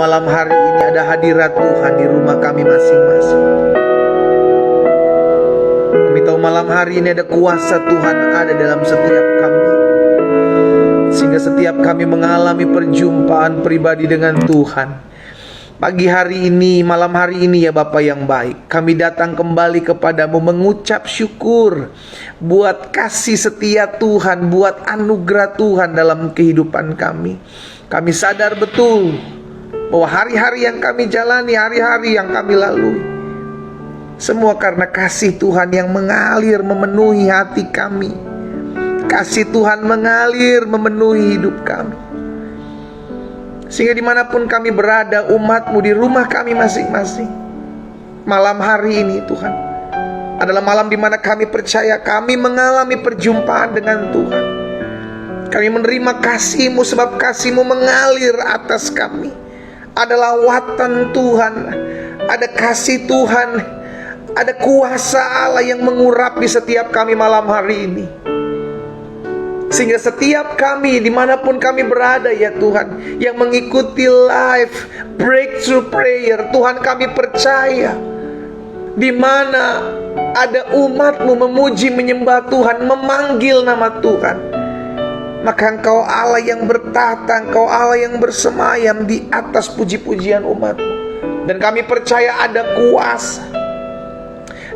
malam hari ini ada hadirat Tuhan di rumah kami masing-masing. Kami tahu malam hari ini ada kuasa Tuhan ada dalam setiap kami, sehingga setiap kami mengalami perjumpaan pribadi dengan Tuhan. Pagi hari ini, malam hari ini ya Bapa yang baik, kami datang kembali kepadamu mengucap syukur buat kasih setia Tuhan, buat anugerah Tuhan dalam kehidupan kami. Kami sadar betul bahwa hari-hari yang kami jalani, hari-hari yang kami lalui, semua karena kasih Tuhan yang mengalir memenuhi hati kami. Kasih Tuhan mengalir memenuhi hidup kami, sehingga dimanapun kami berada, umat-Mu di rumah kami masing-masing, malam hari ini Tuhan adalah malam di mana kami percaya kami mengalami perjumpaan dengan Tuhan. Kami menerima kasih-Mu sebab kasih-Mu mengalir atas kami. Ada lawatan Tuhan, ada kasih Tuhan, ada kuasa Allah yang mengurapi setiap kami malam hari ini, sehingga setiap kami dimanapun kami berada ya Tuhan, yang mengikuti live breakthrough prayer, Tuhan kami percaya di mana ada umat-Mu memuji menyembah Tuhan, memanggil nama Tuhan, maka Engkau Allah yang bertahta, Engkau Allah yang bersemayam di atas puji-pujian umat-Mu. Dan kami percaya ada kuasa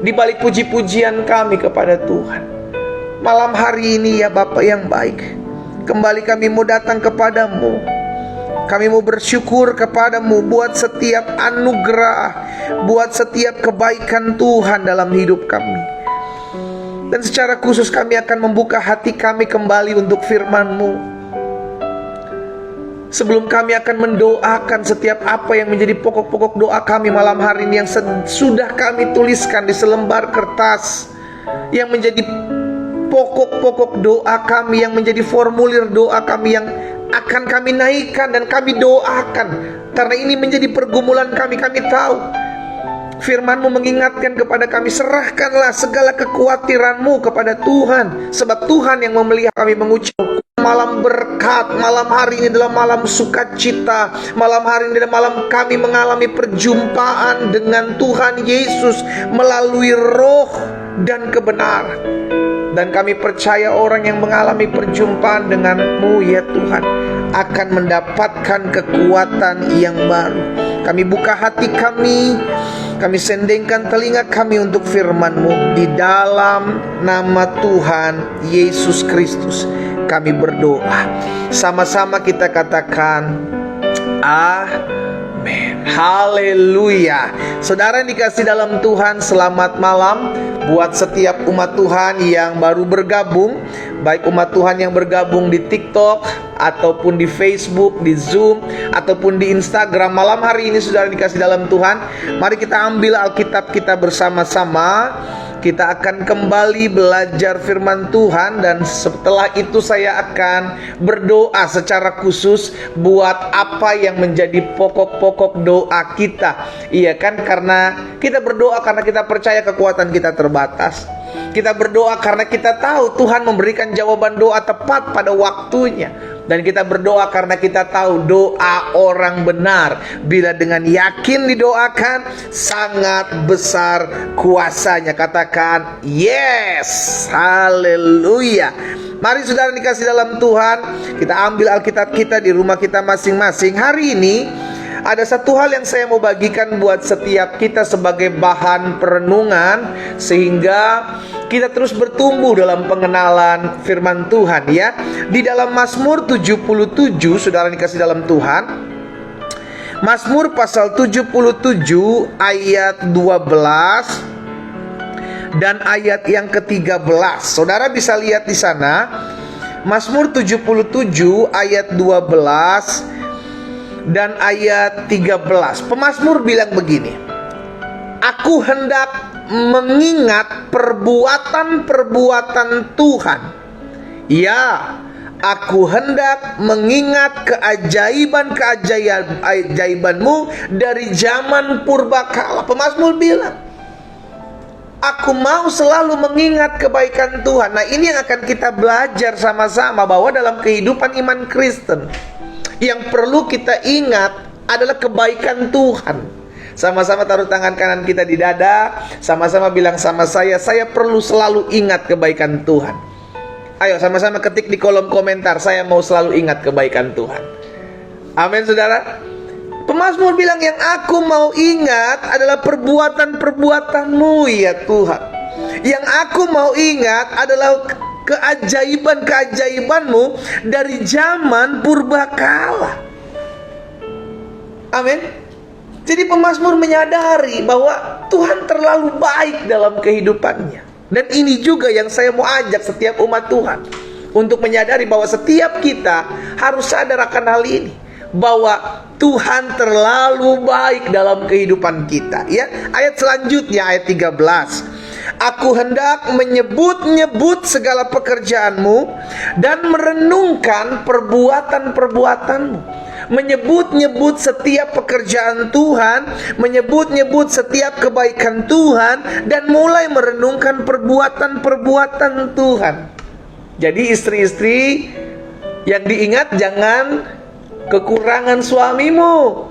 di balik puji-pujian kami kepada Tuhan. Malam hari ini ya Bapa yang baik, kembali kami mau datang kepadamu. Kami mau bersyukur kepadamu buat setiap anugerah, buat setiap kebaikan Tuhan dalam hidup kami. Dan secara khusus kami akan membuka hati kami kembali untuk firman-Mu. Sebelum kami akan mendoakan setiap apa yang menjadi pokok-pokok doa kami malam hari ini, yang sudah kami tuliskan di selembar kertas, yang menjadi pokok-pokok doa kami, yang menjadi formulir doa kami, yang akan kami naikkan dan kami doakan. Karena ini menjadi pergumulan kami. Kami tahu firman-Mu mengingatkan kepada kami, serahkanlah segala kekhawatiran-Mu kepada Tuhan, sebab Tuhan yang memelihara kami. Mengucap malam berkat, malam hari ini adalah malam sukacita, malam hari ini adalah malam kami mengalami perjumpaan dengan Tuhan Yesus melalui roh dan kebenaran. Dan kami percaya orang yang mengalami perjumpaan dengan-Mu ya Tuhan akan mendapatkan kekuatan yang baru. Kami buka hati kami, kami sendengkan telinga kami untuk firman-Mu. Di dalam nama Tuhan Yesus Kristus kami berdoa. Sama-sama kita katakan amin. Haleluya. Saudara yang dikasih dalam Tuhan, selamat malam buat setiap umat Tuhan yang baru bergabung, baik umat Tuhan yang bergabung di TikTok ataupun di Facebook, di Zoom ataupun di Instagram. Malam hari ini saudara dikasih dalam Tuhan, mari kita ambil Alkitab kita bersama-sama. Kita akan kembali belajar firman Tuhan, dan setelah itu saya akan berdoa secara khusus buat apa yang menjadi pokok-pokok doa kita. Iya kan, karena kita berdoa karena kita percaya kekuatan kita terbatas. Kita berdoa karena kita tahu Tuhan memberikan jawaban doa tepat pada waktunya. Dan kita berdoa karena kita tahu doa orang benar, bila dengan yakin didoakan, sangat besar kuasanya. Katakan yes. Haleluya. Mari saudara dikasih dalam Tuhan, kita ambil Alkitab kita di rumah kita masing-masing. Hari ini ada satu hal yang saya mau bagikan buat setiap kita sebagai bahan perenungan, sehingga kita terus bertumbuh dalam pengenalan firman Tuhan ya. Di dalam Mazmur 77, saudara dikasih dalam Tuhan, Mazmur pasal 77 ayat 12 dan ayat yang ke-13. Saudara bisa lihat di sana, Mazmur 77 ayat 12 dan ayat 13. Pemazmur bilang begini, aku hendak mengingat perbuatan-perbuatan Tuhan. Ya, aku hendak mengingat keajaiban-keajaiban-Mu dari zaman purbakala. Pemazmur bilang, aku mau selalu mengingat kebaikan Tuhan. Nah, ini yang akan kita belajar sama-sama, bahwa dalam kehidupan iman Kristen yang perlu kita ingat adalah kebaikan Tuhan. Sama-sama taruh tangan kanan kita di dada, sama-sama bilang sama saya perlu selalu ingat kebaikan Tuhan. Ayo sama-sama ketik di kolom komentar, saya mau selalu ingat kebaikan Tuhan. Amin saudara. Pemazmur bilang, yang aku mau ingat adalah perbuatan-perbuatanmu ya Tuhan. Yang aku mau ingat adalah keajaiban-keajaibanmu dari zaman purbakala. Amin. Jadi pemazmur menyadari bahwa Tuhan terlalu baik dalam kehidupannya. Dan ini juga yang saya mau ajak setiap umat Tuhan, untuk menyadari bahwa setiap kita harus sadar akan hal ini, bahwa Tuhan terlalu baik dalam kehidupan kita. Ya, ayat selanjutnya, ayat 13. Aku hendak menyebut-nyebut segala pekerjaanmu dan merenungkan perbuatan-perbuatanmu. Menyebut-nyebut setiap pekerjaan Tuhan, menyebut-nyebut setiap kebaikan Tuhan, dan mulai merenungkan perbuatan-perbuatan Tuhan. Jadi istri-istri yang diingat, jangan kekurangan suamimu.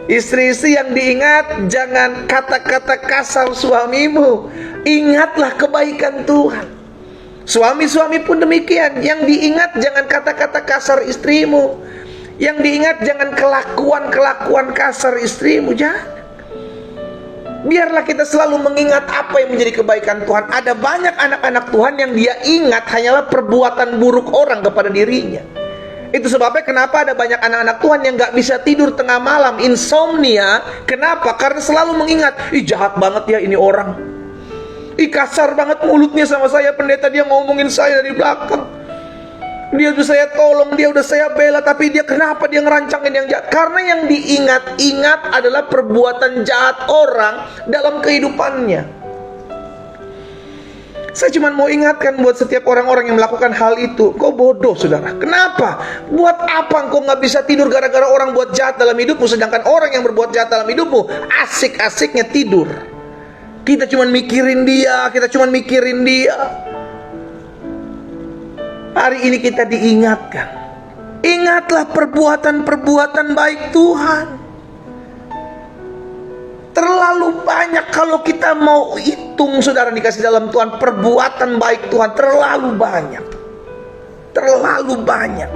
Istri-istri yang diingat, jangan kata-kata kasar suamimu. Ingatlah kebaikan Tuhan. Suami-suami pun demikian. Yang diingat, jangan kata-kata kasar istrimu. Yang diingat, jangan kelakuan-kelakuan kasar istrimu. Jangan. Biarlah kita selalu mengingat apa yang menjadi kebaikan Tuhan. Ada banyak anak-anak Tuhan yang dia ingat hanyalah perbuatan buruk orang kepada dirinya. Itu sebabnya kenapa ada banyak anak-anak Tuhan yang gak bisa tidur tengah malam, insomnia. Kenapa? Karena selalu mengingat, ih jahat banget ya ini orang, ih kasar banget mulutnya sama saya pendeta, dia ngomongin saya dari belakang, dia udah saya tolong, dia udah saya bela, tapi dia kenapa dia ngerancangin yang jahat? Karena yang diingat-ingat adalah perbuatan jahat orang dalam kehidupannya. Saya cuma mau ingatkan buat setiap orang-orang yang melakukan hal itu, kau bodoh saudara. Kenapa? Buat apa engkau gak bisa tidur gara-gara orang buat jahat dalam hidupmu, sedangkan orang yang berbuat jahat dalam hidupmu asik-asiknya tidur. Kita cuma mikirin dia, Hari ini kita diingatkan, ingatlah perbuatan-perbuatan baik Tuhan. Terlalu banyak kalau kita mau hitung saudara dikasih dalam Tuhan, perbuatan baik Tuhan terlalu banyak. Terlalu banyak.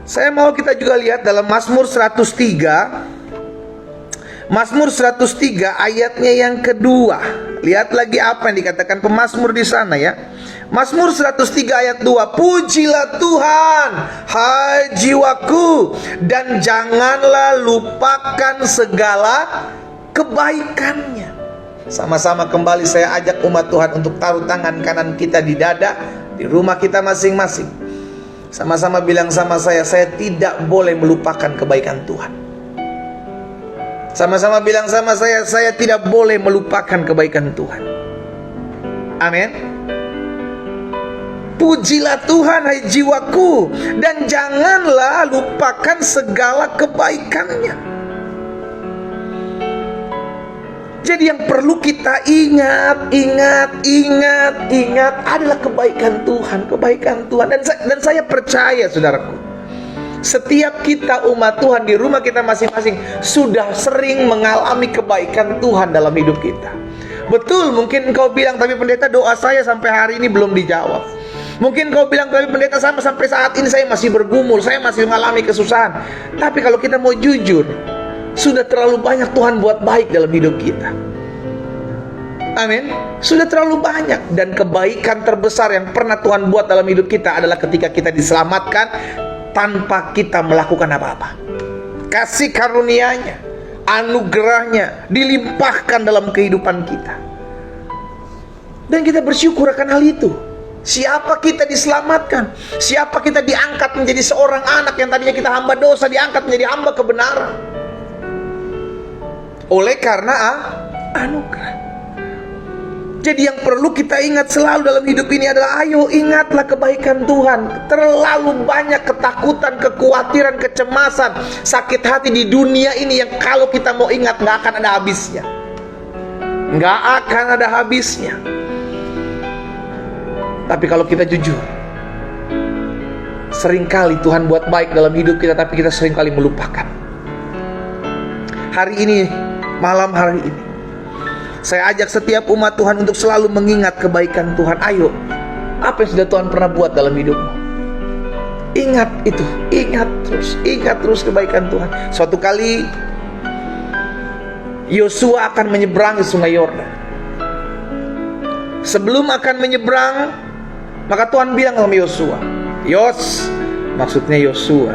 Saya mau kita juga lihat dalam Mazmur 103. Mazmur 103 ayatnya yang kedua. Lihat lagi apa yang dikatakan pemazmur di sana ya. Mazmur 103 ayat 2. Pujilah Tuhan, hai jiwaku, dan janganlah lupakan segala kebaikannya. Sama-sama kembali saya ajak umat Tuhan untuk taruh tangan kanan kita di dada, di rumah kita masing-masing. Sama-sama bilang sama saya tidak boleh melupakan kebaikan Tuhan. Sama-sama bilang sama saya tidak boleh melupakan kebaikan Tuhan. Amin. Pujilah Tuhan hai jiwaku, dan janganlah lupakan segala kebaikannya. Jadi yang perlu kita ingat adalah kebaikan Tuhan. Dan saya percaya saudaraku, setiap kita umat Tuhan di rumah kita masing-masing sudah sering mengalami kebaikan Tuhan dalam hidup kita. Betul, mungkin engkau bilang, tapi pendeta doa saya sampai hari ini belum dijawab. Mungkin kau bilang, tapi pendeta sampai saat ini saya masih bergumul, saya masih mengalami kesusahan. Tapi kalau kita mau jujur, sudah terlalu banyak Tuhan buat baik dalam hidup kita. Amin. Sudah terlalu banyak. Dan kebaikan terbesar yang pernah Tuhan buat dalam hidup kita adalah ketika kita diselamatkan tanpa kita melakukan apa-apa. Kasih karunia-Nya, anugerah-Nya dilimpahkan dalam kehidupan kita. Dan kita bersyukur akan hal itu. Siapa kita diselamatkan, siapa kita diangkat menjadi seorang anak yang tadinya kita hamba dosa, diangkat menjadi hamba kebenaran oleh karena anugerah. Jadi yang perlu kita ingat selalu dalam hidup ini adalah, ayo ingatlah kebaikan Tuhan. Terlalu banyak ketakutan, kekhawatiran, kecemasan, sakit hati di dunia ini yang kalau kita mau ingat gak akan ada habisnya. Gak akan ada habisnya. Tapi kalau kita jujur, seringkali Tuhan buat baik dalam hidup kita, tapi kita seringkali melupakan. Hari ini, malam hari ini, saya ajak setiap umat Tuhan untuk selalu mengingat kebaikan Tuhan. Ayo, apa yang sudah Tuhan pernah buat dalam hidupmu? Ingat itu, ingat terus kebaikan Tuhan. Suatu kali Yosua akan menyeberangi sungai Yordan. Sebelum akan menyeberang, maka Tuhan bilang sama Yosua, maksudnya Yosua,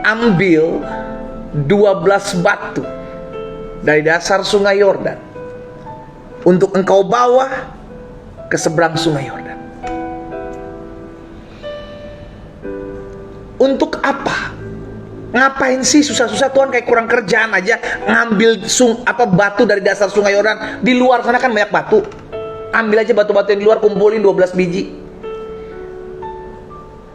ambil 12 batu dari dasar sungai Yordan untuk engkau bawa ke seberang sungai Yordan. Untuk apa? Ngapain sih susah-susah? Tuhan kayak kurang kerjaan aja ngambil batu dari dasar sungai Yordan. Di luar sana kan banyak batu. Ambil aja batu-batu yang di luar, kumpulin 12 biji.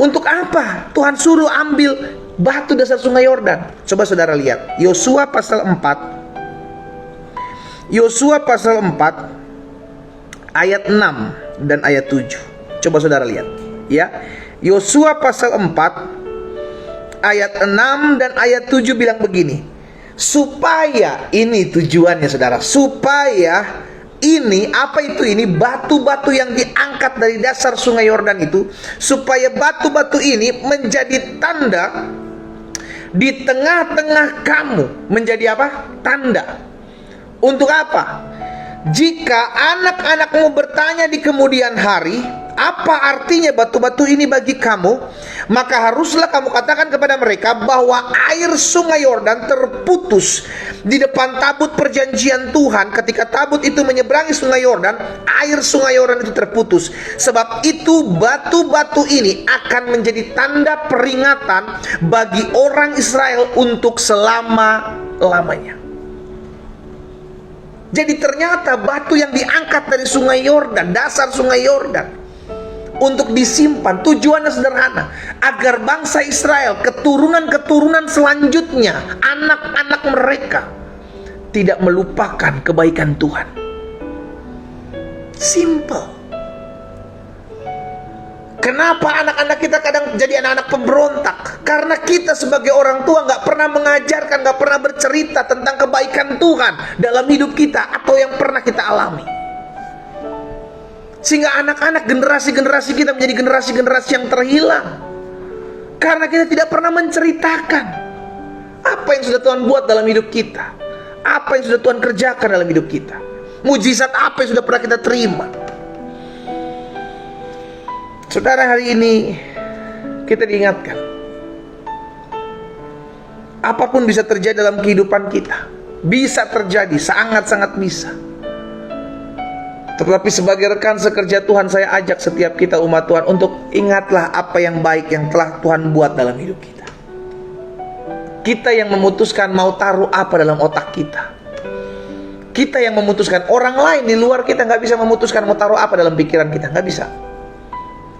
Untuk apa Tuhan suruh ambil batu dasar sungai Yordan? Coba saudara lihat Yosua pasal 4. Yosua pasal 4 ayat 6 dan ayat 7. Coba saudara lihat ya. Yosua pasal 4 ayat 6 dan ayat 7 bilang begini. Supaya, ini tujuannya saudara, supaya ini, apa itu ini? Batu-batu yang diangkat dari dasar sungai Yordan itu, supaya batu-batu ini menjadi tanda di tengah-tengah kamu. Menjadi apa? Tanda. Untuk apa? Jika anak-anakmu bertanya di kemudian hari, apa artinya batu-batu ini bagi kamu, maka haruslah kamu katakan kepada mereka bahwa air sungai Yordan terputus di depan tabut perjanjian Tuhan. Ketika tabut itu menyeberangi sungai Yordan, air sungai Yordan itu terputus. Sebab itu batu-batu ini akan menjadi tanda peringatan bagi orang Israel untuk selama-lamanya. Jadi ternyata batu yang diangkat dari sungai Yordan, dasar sungai Yordan, untuk disimpan, tujuannya sederhana, agar bangsa Israel, keturunan-keturunan selanjutnya, anak-anak mereka tidak melupakan kebaikan Tuhan. Simple. Kenapa anak-anak kita kadang jadi anak-anak pemberontak? Karena kita sebagai orang tua gak pernah mengajarkan, gak pernah bercerita tentang kebaikan Tuhan dalam hidup kita, atau yang pernah kita alami. Sehingga anak-anak, generasi-generasi kita menjadi generasi-generasi yang terhilang, karena kita tidak pernah menceritakan apa yang sudah Tuhan buat dalam hidup kita, apa yang sudah Tuhan kerjakan dalam hidup kita, mujizat apa yang sudah pernah kita terima. Saudara, hari ini kita diingatkan, apapun bisa terjadi dalam kehidupan kita. Bisa terjadi, sangat-sangat bisa. Tetapi sebagai rekan sekerja Tuhan, saya ajak setiap kita umat Tuhan untuk ingatlah apa yang baik yang telah Tuhan buat dalam hidup kita. Kita yang memutuskan mau taruh apa dalam otak kita. Kita yang memutuskan. Orang lain di luar kita gak bisa memutuskan mau taruh apa dalam pikiran kita. Gak bisa.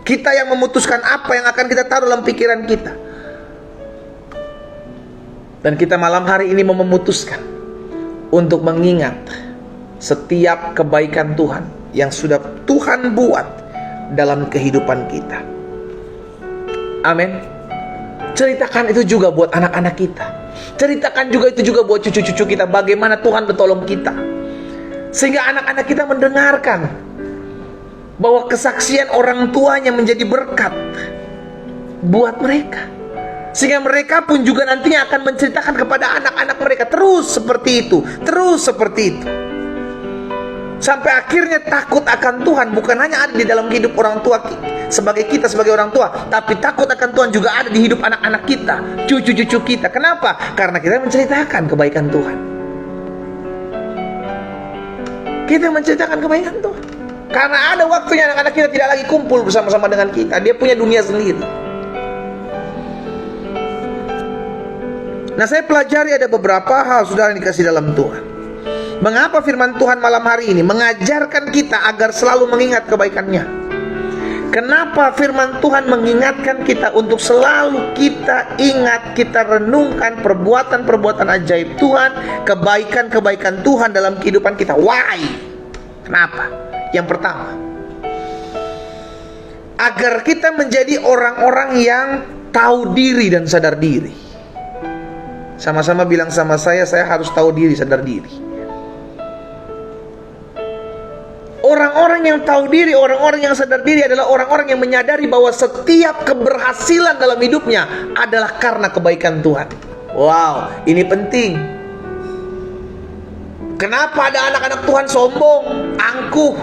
Kita yang memutuskan apa yang akan kita taruh dalam pikiran kita. Dan kita malam hari ini mau memutuskan untuk mengingat setiap kebaikan Tuhan yang sudah Tuhan buat dalam kehidupan kita. Amin. Ceritakan itu juga buat anak-anak kita. Ceritakan juga itu juga buat cucu-cucu kita, bagaimana Tuhan bertolong kita. Sehingga anak-anak kita mendengarkan bahwa kesaksian orang tuanya menjadi berkat buat mereka. Sehingga mereka pun juga nantinya akan menceritakan kepada anak-anak mereka. Terus seperti itu, terus seperti itu. Sampai akhirnya takut akan Tuhan bukan hanya ada di dalam hidup orang tua sebagai kita sebagai orang tua, tapi takut akan Tuhan juga ada di hidup anak-anak kita, cucu-cucu kita. Kenapa? Karena kita menceritakan kebaikan Tuhan. Kita menceritakan kebaikan Tuhan. Karena ada waktunya anak-anak kita tidak lagi kumpul bersama-sama dengan kita. Dia punya dunia sendiri. Nah, saya pelajari ada beberapa hal saudara yang dikasih dalam Tuhan. Mengapa firman Tuhan malam hari ini mengajarkan kita agar selalu mengingat kebaikannya? Kenapa firman Tuhan mengingatkan kita untuk selalu kita ingat, kita renungkan perbuatan-perbuatan ajaib Tuhan, kebaikan-kebaikan Tuhan dalam kehidupan kita? Why? Kenapa? Yang pertama, agar kita menjadi orang-orang yang tahu diri dan sadar diri. Sama-sama bilang sama saya harus tahu diri, sadar diri. Orang-orang yang tahu diri, orang-orang yang sadar diri adalah orang-orang yang menyadari bahwa setiap keberhasilan dalam hidupnya adalah karena kebaikan Tuhan. Wow, ini penting. Kenapa ada anak-anak Tuhan sombong, angkuh?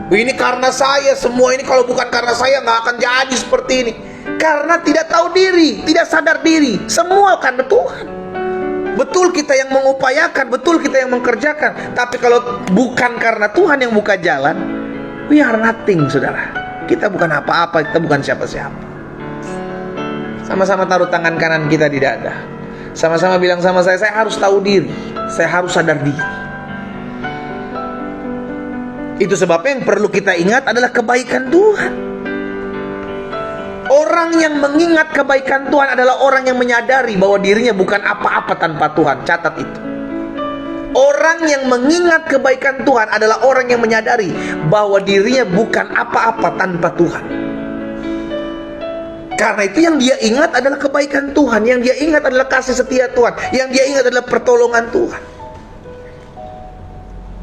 Ini karena saya, semua ini kalau bukan karena saya nggak akan jadi seperti ini. Karena tidak tahu diri, tidak sadar diri. Semua karena Tuhan. Betul kita yang mengupayakan, betul kita yang mengerjakan. Tapi kalau bukan karena Tuhan yang buka jalan, we are nothing, saudara. Kita bukan apa-apa, kita bukan siapa-siapa. Sama-sama taruh tangan kanan kita di dada. Sama-sama bilang sama saya harus tahu diri, saya harus sadar diri. Itu sebabnya yang perlu kita ingat adalah kebaikan Tuhan. Orang yang mengingat kebaikan Tuhan adalah orang yang menyadari bahwa dirinya bukan apa-apa tanpa Tuhan. Catat itu. Orang yang mengingat kebaikan Tuhan adalah orang yang menyadari bahwa dirinya bukan apa-apa tanpa Tuhan. Karena itu yang dia ingat adalah kebaikan Tuhan, yang dia ingat adalah kasih setia Tuhan, yang dia ingat adalah pertolongan Tuhan.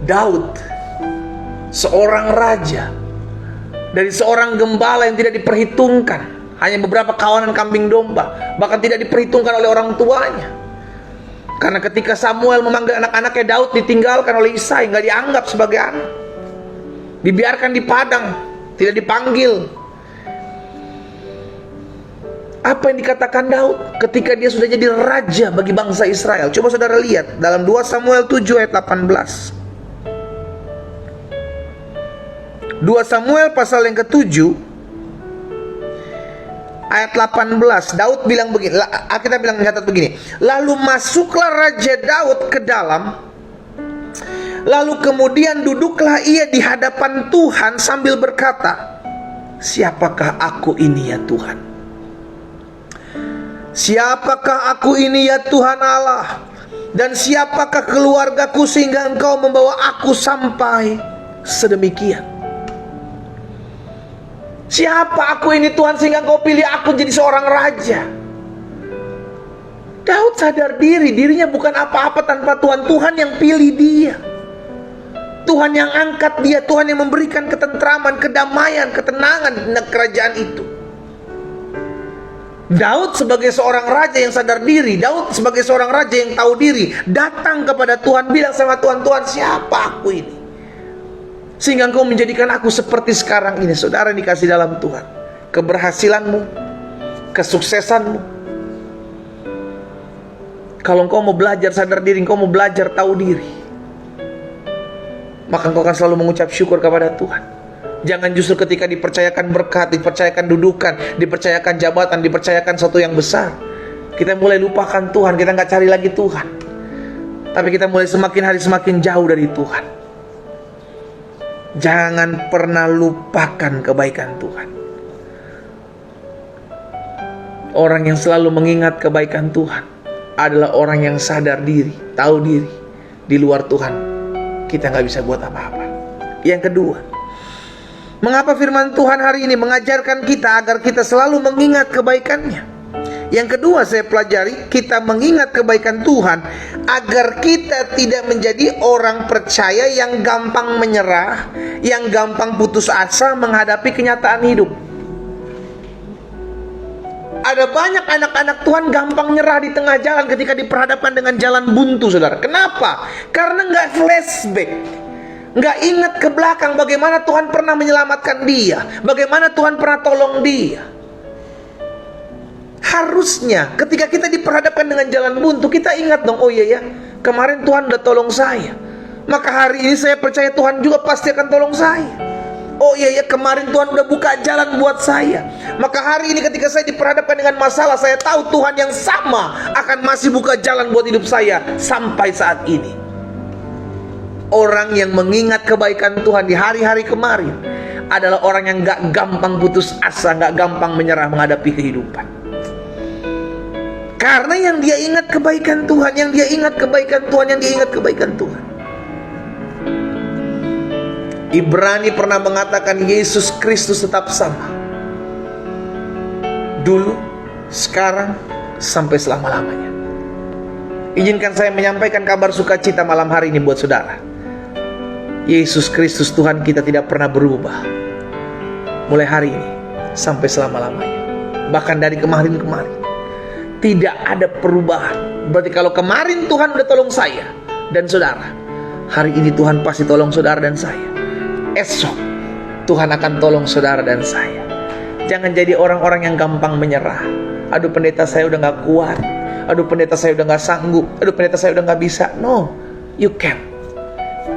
Daud, seorang raja, dari seorang gembala yang tidak diperhitungkan, hanya beberapa kawanan kambing domba, bahkan tidak diperhitungkan oleh orang tuanya. Karena ketika Samuel memanggil anak-anaknya, Daud ditinggalkan oleh Isai, nggak dianggap sebagai anak, dibiarkan di padang, tidak dipanggil. Apa yang dikatakan Daud ketika dia sudah jadi raja bagi bangsa Israel? Coba saudara lihat dalam 2 Samuel 7 ayat 18. 2 Samuel pasal yang ke-7 ayat 18. Daud bilang begini, kita bilang catat begini. Lalu masuklah Raja Daud ke dalam, lalu kemudian duduklah ia di hadapan Tuhan sambil berkata, siapakah aku ini ya Tuhan? Siapakah aku ini ya Tuhan Allah? Dan siapakah keluargaku sehingga Engkau membawa aku sampai sedemikian? Siapa aku ini Tuhan sehingga Engkau pilih aku jadi seorang raja? Daud sadar diri, dirinya bukan apa-apa tanpa Tuhan. Tuhan yang pilih dia, Tuhan yang angkat dia, Tuhan yang memberikan ketentraman, kedamaian, ketenangan di kerajaan itu. Daud sebagai seorang raja yang sadar diri, Daud sebagai seorang raja yang tahu diri, datang kepada Tuhan, bilang sama Tuhan, Tuhan siapa aku ini sehingga Engkau menjadikan aku seperti sekarang ini? Saudara dikasih dalam Tuhan, keberhasilanmu, kesuksesanmu, kalau engkau mau belajar sadar diri, engkau mau belajar tahu diri, maka engkau akan selalu mengucap syukur kepada Tuhan. Jangan justru ketika dipercayakan berkat, dipercayakan dudukan, dipercayakan jabatan, dipercayakan sesuatu yang besar, kita mulai lupakan Tuhan, kita nggak cari lagi Tuhan, tapi kita mulai semakin hari semakin jauh dari Tuhan. Jangan pernah lupakan kebaikan Tuhan. Orang yang selalu mengingat kebaikan Tuhan adalah orang yang sadar diri, tahu diri. Di luar Tuhan kita nggak bisa buat apa-apa. Yang kedua, mengapa firman Tuhan hari ini mengajarkan kita agar kita selalu mengingat kebaikannya? Yang kedua saya pelajari, kita mengingat kebaikan Tuhan agar kita tidak menjadi orang percaya yang gampang menyerah, yang gampang putus asa menghadapi kenyataan hidup. Ada banyak anak-anak Tuhan gampang nyerah di tengah jalan ketika diperhadapkan dengan jalan buntu, saudara. Kenapa? Karena nggak flashback, nggak ingat ke belakang bagaimana Tuhan pernah menyelamatkan dia, bagaimana Tuhan pernah tolong dia. Harusnya ketika kita diperhadapkan dengan jalan buntu, kita ingat dong, oh iya ya, kemarin Tuhan udah tolong saya, maka hari ini saya percaya Tuhan juga pasti akan tolong saya. Oh iya ya, kemarin Tuhan udah buka jalan buat saya, maka hari ini ketika saya diperhadapkan dengan masalah, saya tahu Tuhan yang sama akan masih buka jalan buat hidup saya sampai saat ini. Orang yang mengingat kebaikan Tuhan di hari-hari kemarin adalah orang yang gak gampang putus asa, gak gampang menyerah menghadapi kehidupan. Karena yang dia ingat kebaikan Tuhan, yang dia ingat kebaikan Tuhan, yang dia ingat kebaikan Tuhan. Ibrani pernah mengatakan Yesus Kristus tetap sama. dulu, sekarang, sampai selama-lamanya. Izinkan saya menyampaikan kabar sukacita malam hari ini buat saudara. Yesus Kristus Tuhan kita tidak pernah berubah. Mulai hari ini sampai selama-lamanya. Bahkan dari kemarin-kemarin tidak ada perubahan. Berarti kalau kemarin Tuhan udah tolong saya dan saudara, hari ini Tuhan pasti tolong saudara dan saya. Esok Tuhan akan tolong saudara dan saya. Jangan jadi orang-orang yang gampang menyerah. Aduh pendeta saya udah gak kuat. Aduh pendeta saya udah gak sanggup. Aduh pendeta saya udah gak bisa. No, you can.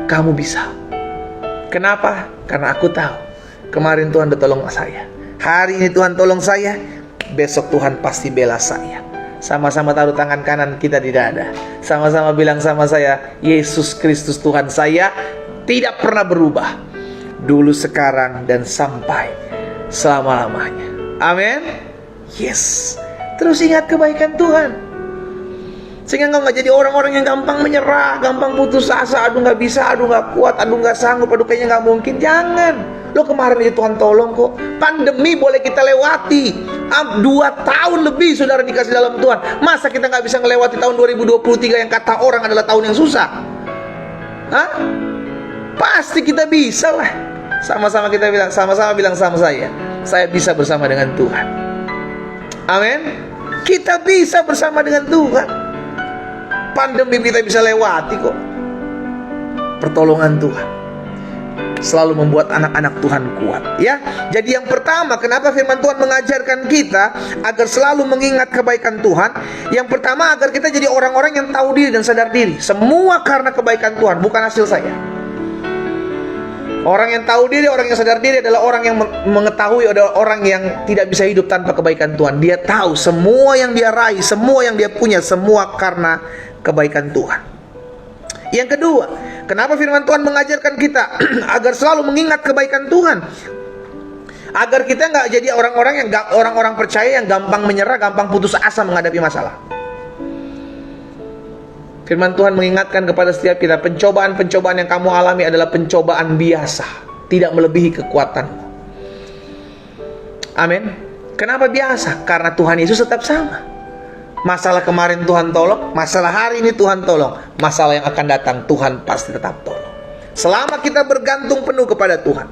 Kamu bisa. Kenapa? Karena aku tahu kemarin Tuhan udah tolong saya. Hari ini Tuhan tolong saya. Besok Tuhan pasti bela saya. Sama-sama taruh tangan kanan kita di dada. Sama-sama bilang sama saya, Yesus Kristus Tuhan saya tidak pernah berubah. Dulu, sekarang, dan sampai selama-lamanya. Amin. Yes. Terus ingat kebaikan Tuhan, sehingga engkau gak jadi orang-orang yang gampang menyerah, gampang putus asa. Aduh gak bisa, aduh gak kuat, aduh gak sanggup, aduh kayaknya gak mungkin. Jangan. Lo kemarin itu Tuhan tolong kok. Pandemi boleh kita lewati. 2 tahun lebih saudara dikasih dalam Tuhan. Masa kita gak bisa melewati tahun 2023 yang kata orang adalah tahun yang susah? Hah? Pasti kita bisa lah. Sama-sama kita bilang, sama-sama bilang sama saya bisa bersama dengan Tuhan. Amin. Kita bisa bersama dengan Tuhan. Pandemi kita bisa lewati kok. Pertolongan Tuhan selalu membuat anak-anak Tuhan kuat, ya. Jadi yang pertama, kenapa firman Tuhan mengajarkan kita agar selalu mengingat kebaikan Tuhan? Yang pertama, agar kita jadi orang-orang yang tahu diri dan sadar diri. Semua karena kebaikan Tuhan, bukan hasil saya. Orang yang tahu diri, orang yang sadar diri adalah orang yang mengetahui, adalah orang yang tidak bisa hidup tanpa kebaikan Tuhan. Dia tahu semua yang dia raih, semua yang dia punya, semua karena kebaikan Tuhan. Yang kedua, kenapa firman Tuhan mengajarkan kita agar selalu mengingat kebaikan Tuhan? Agar kita nggak jadi orang-orang percaya yang gampang menyerah, gampang putus asa menghadapi masalah. Firman Tuhan mengingatkan kepada setiap kita, pencobaan-pencobaan yang kamu alami adalah pencobaan biasa, tidak melebihi kekuatanmu. Amin. Kenapa biasa? Karena Tuhan Yesus tetap sama. Masalah kemarin Tuhan tolong, masalah hari ini Tuhan tolong, masalah yang akan datang Tuhan pasti tetap tolong. Selama kita bergantung penuh kepada Tuhan,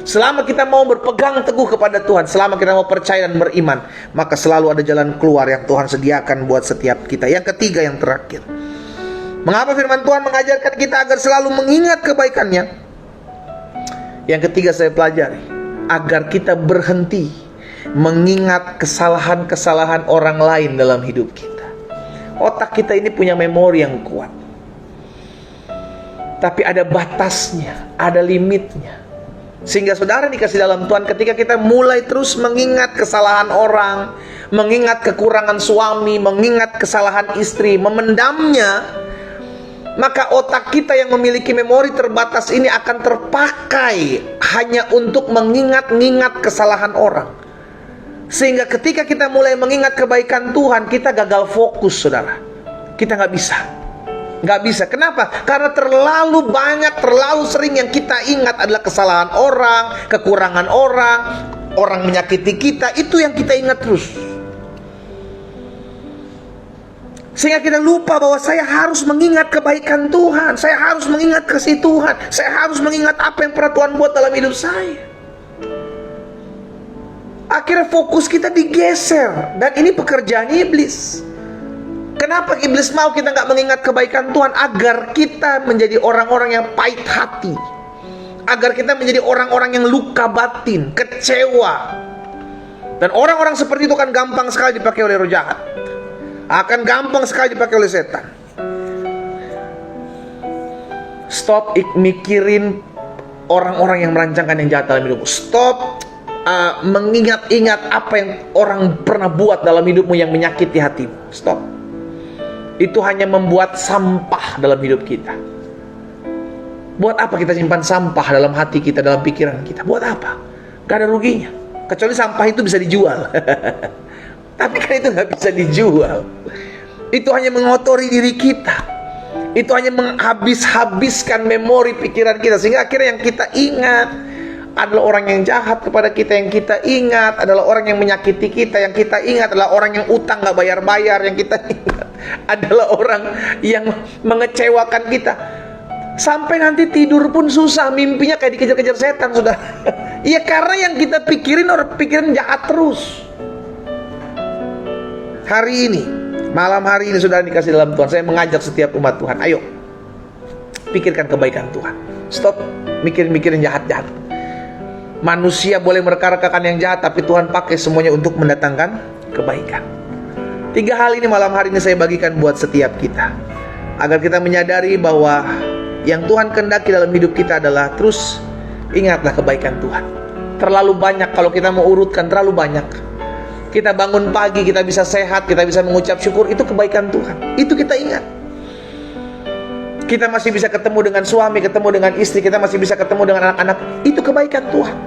selama kita mau berpegang teguh kepada Tuhan, selama kita mau percaya dan beriman, maka selalu ada jalan keluar yang Tuhan sediakan buat setiap kita. Yang ketiga, yang terakhir, mengapa firman Tuhan mengajarkan kita agar selalu mengingat kebaikannya? Yang ketiga saya pelajari, agar kita berhenti mengingat kesalahan-kesalahan orang lain dalam hidup kita. Otak kita ini punya memori yang kuat, tapi ada batasnya, ada limitnya. Sehingga saudara dikasih dalam Tuhan, ketika kita mulai terus mengingat kesalahan orang, mengingat kekurangan suami, mengingat kesalahan istri, memendamnya, maka otak kita yang memiliki memori terbatas ini akan terpakai hanya untuk mengingat-ingat kesalahan orang. Sehingga ketika kita mulai mengingat kebaikan Tuhan, kita gagal fokus, saudara. Kita nggak bisa. Kenapa? Karena terlalu banyak, terlalu sering yang kita ingat adalah kesalahan orang, kekurangan orang, orang menyakiti kita. Itu yang kita ingat terus. Sehingga kita lupa bahwa saya harus mengingat kebaikan Tuhan, saya harus mengingat kasih Tuhan, saya harus mengingat apa yang pernah Tuhan buat dalam hidup saya. Akhirnya fokus kita digeser. Dan ini pekerjaan iblis. Kenapa iblis mau kita gak mengingat kebaikan Tuhan? Agar kita menjadi orang-orang yang pahit hati, agar kita menjadi orang-orang yang luka batin, kecewa. Dan orang-orang seperti itu kan gampang sekali dipakai oleh roh jahat, akan gampang sekali dipakai oleh setan. Stop mikirin orang-orang yang merancangkan yang jahat dalam hidupmu. Stop mengingat-ingat apa yang orang pernah buat dalam hidupmu yang menyakiti hatimu. Stop. Itu hanya membuat sampah dalam hidup kita. Buat apa kita simpan sampah dalam hati kita, dalam pikiran kita? Buat apa? Gak ada ruginya. Kecuali sampah itu bisa dijual. Tapi kan itu gak bisa dijual. Itu hanya mengotori diri kita. Itu hanya menghabis-habiskan memori pikiran kita. Sehingga akhirnya yang kita ingat adalah orang yang jahat kepada kita, yang kita ingat adalah orang yang menyakiti kita, yang kita ingat adalah orang yang utang gak bayar-bayar, yang kita ingat adalah orang yang mengecewakan kita. Sampai nanti tidur pun susah, mimpinya kayak dikejar-kejar setan, sudah. Iya, karena yang kita pikirin orang pikirin jahat terus. Hari ini, malam hari ini sudah dikasih dalam Tuhan, saya mengajak setiap umat Tuhan, ayo pikirkan kebaikan Tuhan. Stop mikirin jahat-jahat. Manusia boleh mereka-rekakan yang jahat, tapi Tuhan pakai semuanya untuk mendatangkan kebaikan. 3 hal ini malam hari ini saya bagikan buat setiap kita, agar kita menyadari bahwa yang Tuhan kehendaki dalam hidup kita adalah terus ingatlah kebaikan Tuhan. Terlalu banyak, kalau kita mau urutkan terlalu banyak. Kita bangun pagi, kita bisa sehat, kita bisa mengucap syukur, itu kebaikan Tuhan. Itu kita ingat. Kita masih bisa ketemu dengan suami, ketemu dengan istri, kita masih bisa ketemu dengan anak-anak, itu kebaikan Tuhan.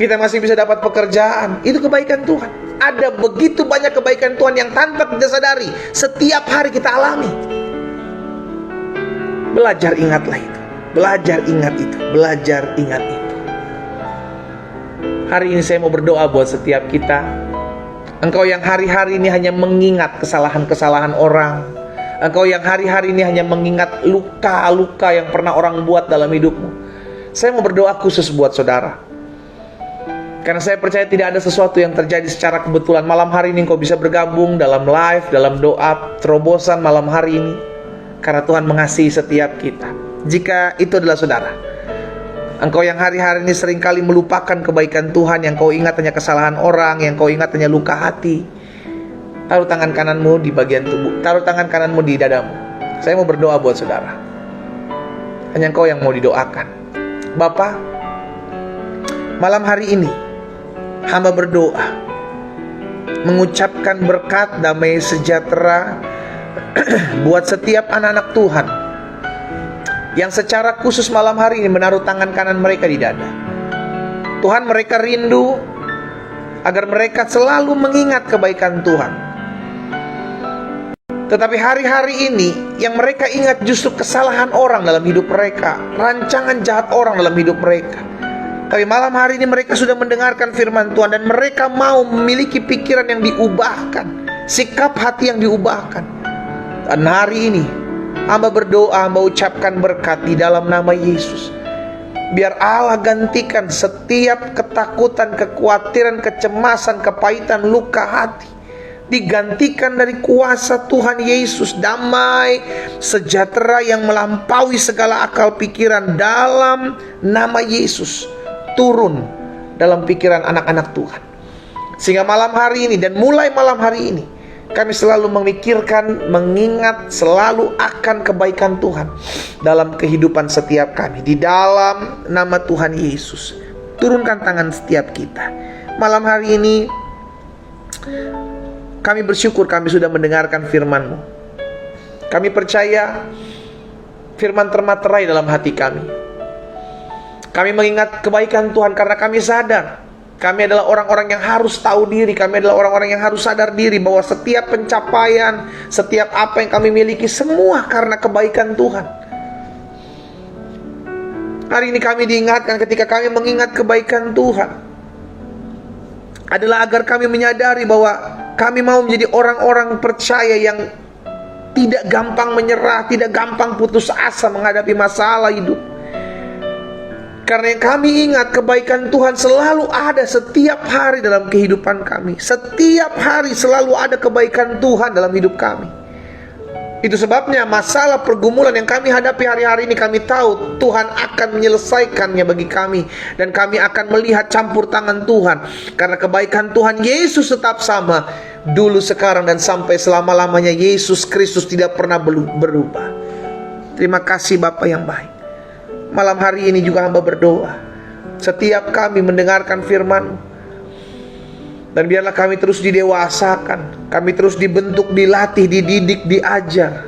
Kita masih bisa dapat pekerjaan, itu kebaikan Tuhan. Ada begitu banyak kebaikan Tuhan yang tanpa kita sadari, setiap hari kita alami. Belajar ingatlah itu. Belajar ingat itu. Belajar ingat itu. Hari ini saya mau berdoa buat setiap kita. Engkau yang hari-hari ini hanya mengingat kesalahan-kesalahan orang. Engkau yang hari-hari ini hanya mengingat luka-luka yang pernah orang buat dalam hidupmu. Saya mau berdoa khusus buat saudara. Karena saya percaya tidak ada sesuatu yang terjadi secara kebetulan. Malam hari ini engkau bisa bergabung dalam live, dalam doa terobosan malam hari ini. Karena Tuhan mengasihi setiap kita. Jika itu adalah saudara, engkau yang hari-hari ini seringkali melupakan kebaikan Tuhan, yang kau ingat hanya kesalahan orang, yang kau ingat hanya luka hati, taruh tangan kananmu di bagian tubuh, taruh tangan kananmu di dadamu. Saya mau berdoa buat saudara. Hanya engkau yang mau didoakan. Bapa, malam hari ini hamba berdoa, mengucapkan berkat, damai sejahtera buat setiap anak-anak Tuhan yang secara khusus malam hari ini menaruh tangan kanan mereka di dada. Tuhan, mereka rindu agar mereka selalu mengingat kebaikan Tuhan. Tetapi hari-hari ini yang mereka ingat justru kesalahan orang dalam hidup mereka, rancangan jahat orang dalam hidup mereka. Tapi malam hari ini mereka sudah mendengarkan firman Tuhan, dan mereka mau memiliki pikiran yang diubahkan, sikap hati yang diubahkan. Dan hari ini hamba berdoa, hamba ucapkan berkat di dalam nama Yesus. Biar Allah gantikan setiap ketakutan, kekhawatiran, kecemasan, kepahitan, luka hati, digantikan dari kuasa Tuhan Yesus. Damai sejahtera yang melampaui segala akal pikiran dalam nama Yesus turun dalam pikiran anak-anak Tuhan. Sehingga malam hari ini dan mulai malam hari ini kami selalu memikirkan, mengingat selalu akan kebaikan Tuhan dalam kehidupan setiap kami. Di dalam nama Tuhan Yesus, turunkan tangan setiap kita. Malam hari ini kami bersyukur kami sudah mendengarkan firman-Mu. Kami percaya firman termaterai dalam hati kami. Kami mengingat kebaikan Tuhan karena kami sadar kami adalah orang-orang yang harus tahu diri. Kami adalah orang-orang yang harus sadar diri bahwa setiap pencapaian, setiap apa yang kami miliki, semua karena kebaikan Tuhan. Hari ini kami diingatkan ketika kami mengingat kebaikan Tuhan adalah agar kami menyadari bahwa kami mau menjadi orang-orang percaya yang tidak gampang menyerah, tidak gampang putus asa menghadapi masalah hidup. Karena yang kami ingat kebaikan Tuhan selalu ada setiap hari dalam kehidupan kami. Setiap hari selalu ada kebaikan Tuhan dalam hidup kami. Itu sebabnya masalah pergumulan yang kami hadapi hari-hari ini, kami tahu Tuhan akan menyelesaikannya bagi kami. Dan kami akan melihat campur tangan Tuhan. Karena kebaikan Tuhan Yesus tetap sama, dulu, sekarang, dan sampai selama-lamanya. Yesus Kristus tidak pernah berubah. Terima kasih Bapa yang baik. Malam hari ini juga hamba berdoa, setiap kami mendengarkan firman-Mu, dan biarlah kami terus didewasakan, kami terus dibentuk, dilatih, dididik, diajar,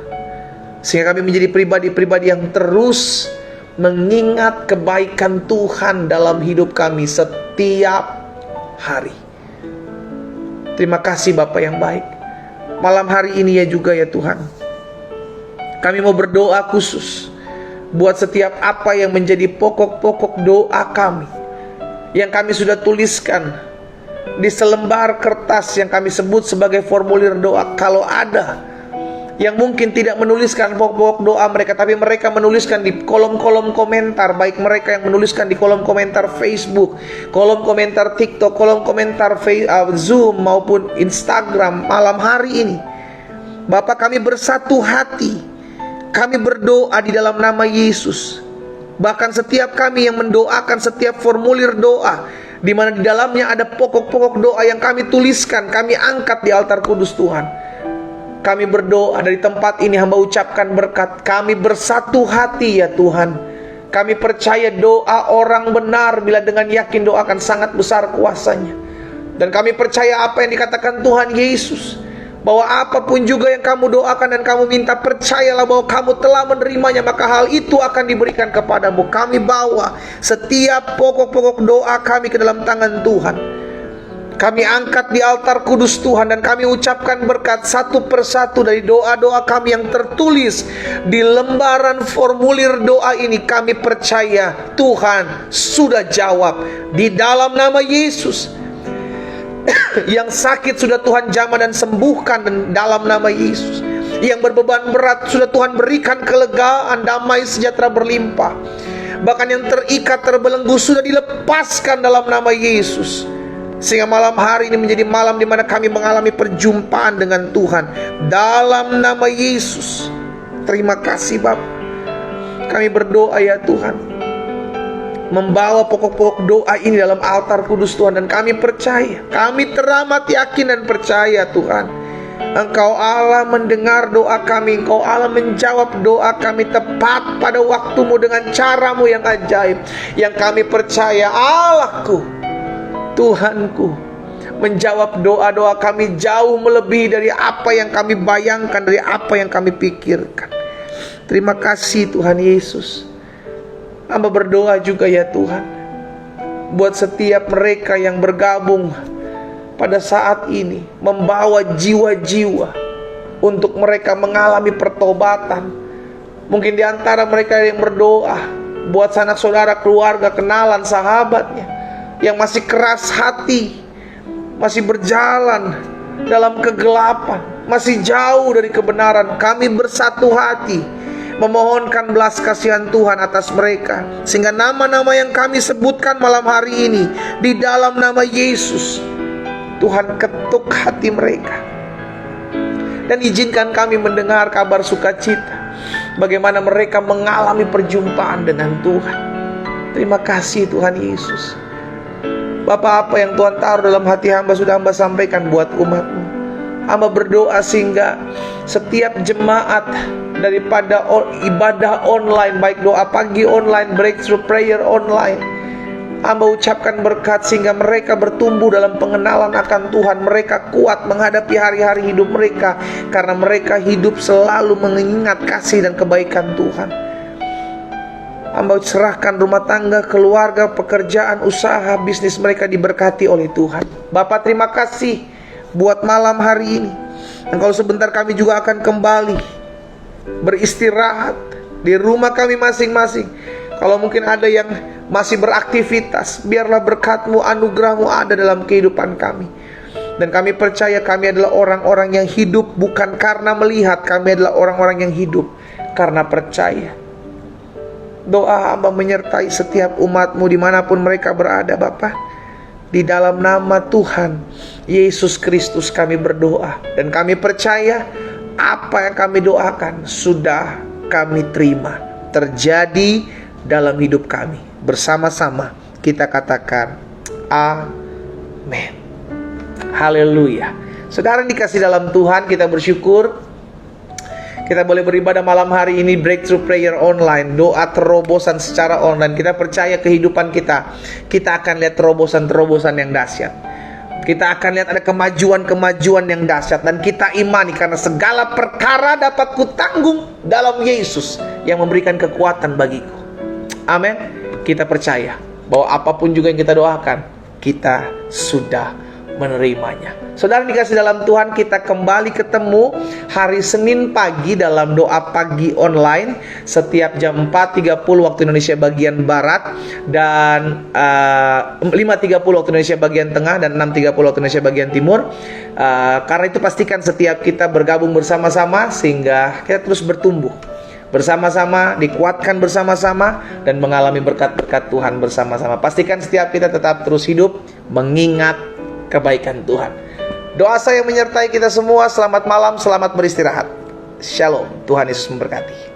sehingga kami menjadi pribadi-pribadi yang terus mengingat kebaikan Tuhan dalam hidup kami setiap hari. Terima kasih Bapa yang baik. Malam hari ini ya juga ya Tuhan, kami mau berdoa khusus buat setiap apa yang menjadi pokok-pokok doa kami, yang kami sudah tuliskan di selembar kertas yang kami sebut sebagai formulir doa. Kalau ada yang mungkin tidak menuliskan pokok-pokok doa mereka, tapi mereka menuliskan di kolom-kolom komentar, baik mereka yang menuliskan di kolom komentar Facebook, kolom komentar TikTok, kolom komentar Zoom maupun Instagram, malam hari ini Bapak, kami bersatu hati, kami berdoa di dalam nama Yesus. Bahkan setiap kami yang mendoakan setiap formulir doa, di mana di dalamnya ada pokok-pokok doa yang kami tuliskan, kami angkat di altar kudus Tuhan. Kami berdoa dari tempat ini, hamba ucapkan berkat. Kami bersatu hati ya Tuhan. Kami percaya doa orang benar bila dengan yakin doakan sangat besar kuasanya. Dan kami percaya apa yang dikatakan Tuhan Yesus, bahwa apapun juga yang kamu doakan dan kamu minta, percayalah bahwa kamu telah menerimanya, maka hal itu akan diberikan kepadamu. Kami bawa setiap pokok-pokok doa kami ke dalam tangan Tuhan. Kami angkat di altar kudus Tuhan, dan kami ucapkan berkat satu persatu dari doa-doa kami yang tertulis di lembaran formulir doa ini. Kami percaya Tuhan sudah jawab di dalam nama Yesus. Yang sakit sudah Tuhan jamah dan sembuhkan dan dalam nama Yesus. Yang berbeban berat sudah Tuhan berikan kelegaan, damai sejahtera berlimpah. Bahkan yang terikat, terbelenggu sudah dilepaskan dalam nama Yesus. Sehingga malam hari ini menjadi malam di mana kami mengalami perjumpaan dengan Tuhan dalam nama Yesus. Terima kasih Bapa. Kami berdoa ya Tuhan, membawa pokok-pokok doa ini dalam altar kudus Tuhan, dan kami percaya, kami teramat yakin dan percaya Tuhan, Engkau Allah mendengar doa kami, Engkau Allah menjawab doa kami tepat pada waktumu dengan caramu yang ajaib. Yang kami percaya Allahku, Tuhanku, menjawab doa-doa kami jauh melebihi dari apa yang kami bayangkan, dari apa yang kami pikirkan. Terima kasih Tuhan Yesus. Hamba berdoa juga ya Tuhan, buat setiap mereka yang bergabung pada saat ini, membawa jiwa-jiwa untuk mereka mengalami pertobatan. Mungkin di antara mereka yang berdoa buat sanak saudara, keluarga, kenalan, sahabatnya yang masih keras hati, masih berjalan dalam kegelapan, masih jauh dari kebenaran. Kami bersatu hati memohonkan belas kasihan Tuhan atas mereka, sehingga nama-nama yang kami sebutkan malam hari ini di dalam nama Yesus, Tuhan ketuk hati mereka. Dan izinkan kami mendengar kabar sukacita, bagaimana mereka mengalami perjumpaan dengan Tuhan. Terima kasih Tuhan Yesus. Bapak, apa yang Tuhan taruh dalam hati hamba sudah hamba sampaikan buat umat-Mu. Hamba berdoa sehingga setiap jemaat daripada ibadah online, baik doa pagi online, breakthrough prayer online, hamba ucapkan berkat sehingga mereka bertumbuh dalam pengenalan akan Tuhan. Mereka kuat menghadapi hari-hari hidup mereka, karena mereka hidup selalu mengingat kasih dan kebaikan Tuhan. Hamba serahkan rumah tangga, keluarga, pekerjaan, usaha, bisnis mereka diberkati oleh Tuhan. Bapak, terima kasih buat malam hari ini. Dan kalau sebentar kami juga akan kembali beristirahat di rumah kami masing-masing. Kalau mungkin ada yang masih beraktivitas, biarlah berkat-Mu, anugerah-Mu ada dalam kehidupan kami. Dan kami percaya kami adalah orang-orang yang hidup bukan karena melihat, kami adalah orang-orang yang hidup karena percaya. Doa hamba menyertai setiap umat-Mu dimanapun mereka berada Bapa. Di dalam nama Tuhan Yesus Kristus kami berdoa, dan kami percaya apa yang kami doakan sudah kami terima terjadi dalam hidup kami. Bersama-sama kita katakan amin. Haleluya. Saudara dikasih dalam Tuhan, kita bersyukur kita boleh beribadah malam hari ini, breakthrough prayer online, doa terobosan secara online. Kita percaya kehidupan kita akan lihat terobosan-terobosan yang dahsyat. Kita akan lihat ada kemajuan-kemajuan yang dahsyat. Dan kita imani karena segala perkara dapat kutanggung dalam Yesus yang memberikan kekuatan bagiku. Amin. Kita percaya bahwa apapun juga yang kita doakan, kita sudah menerimanya. Saudara dikasih dalam Tuhan, kita kembali ketemu hari Senin pagi dalam doa pagi online setiap jam 4.30 waktu Indonesia bagian Barat dan 5.30 waktu Indonesia bagian Tengah dan 6.30 waktu Indonesia bagian Timur. Karena itu pastikan setiap kita bergabung bersama-sama sehingga kita terus bertumbuh bersama-sama, dikuatkan bersama-sama, dan mengalami berkat-berkat Tuhan bersama-sama. Pastikan setiap kita tetap terus hidup mengingat kebaikan Tuhan. Doa saya menyertai kita semua. Selamat malam, selamat beristirahat. Shalom, Tuhan Yesus memberkati.